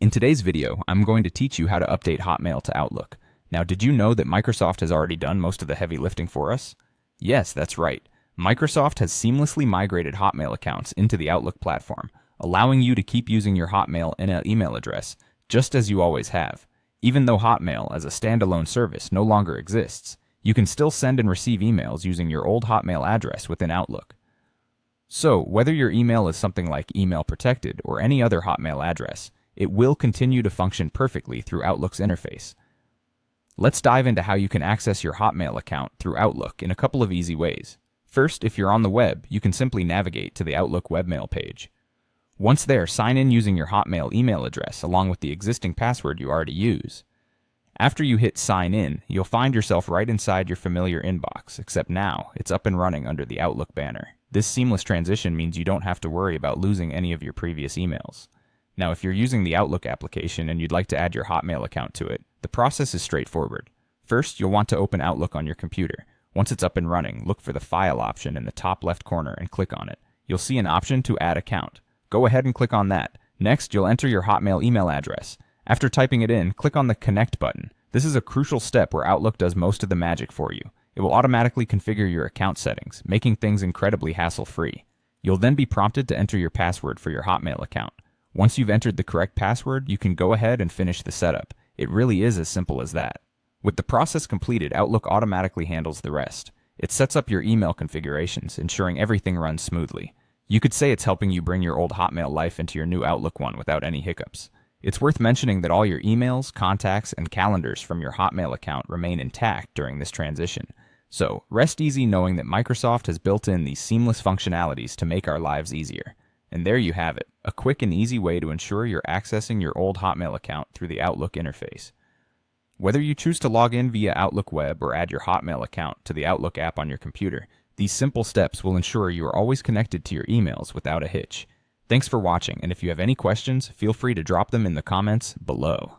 In today's video, I'm going to teach you how to update Hotmail to Outlook. Now, did you know that Microsoft has already done most of the heavy lifting for us? Yes, that's right. Microsoft has seamlessly migrated Hotmail accounts into the Outlook platform, allowing you to keep using your Hotmail email address, just as you always have. Even though Hotmail as a standalone service no longer exists, you can still send and receive emails using your old Hotmail address within Outlook. So, whether your email is something like email protected or any other Hotmail address, it will continue to function perfectly through Outlook's interface. Let's dive into how you can access your Hotmail account through Outlook in a couple of easy ways. First, if you're on the web, you can simply navigate to the Outlook webmail page. Once there, sign in using your Hotmail email address along with the existing password you already use. After you hit sign in, you'll find yourself right inside your familiar inbox, except now it's up and running under the Outlook banner. This seamless transition means you don't have to worry about losing any of your previous emails. Now, if you're using the Outlook application and you'd like to add your Hotmail account to it, the process is straightforward. First, you'll want to open Outlook on your computer. Once it's up and running, look for the File option in the top left corner and click on it. You'll see an option to Add Account. Go ahead and click on that. Next, you'll enter your Hotmail email address. After typing it in, click on the Connect button. This is a crucial step where Outlook does most of the magic for you. It will automatically configure your account settings, making things incredibly hassle-free. You'll then be prompted to enter your password for your Hotmail account. Once you've entered the correct password, you can go ahead and finish the setup. It really is as simple as that. With the process completed, Outlook automatically handles the rest. It sets up your email configurations, ensuring everything runs smoothly. You could say it's helping you bring your old Hotmail life into your new Outlook one without any hiccups. It's worth mentioning that all your emails, contacts, and calendars from your Hotmail account remain intact during this transition. So, rest easy knowing that Microsoft has built in these seamless functionalities to make our lives easier. And there you have it, a quick and easy way to ensure you're accessing your old Hotmail account through the Outlook interface. Whether you choose to log in via Outlook Web or add your Hotmail account to the Outlook app on your computer, these simple steps will ensure you are always connected to your emails without a hitch. Thanks for watching, and if you have any questions, feel free to drop them in the comments below.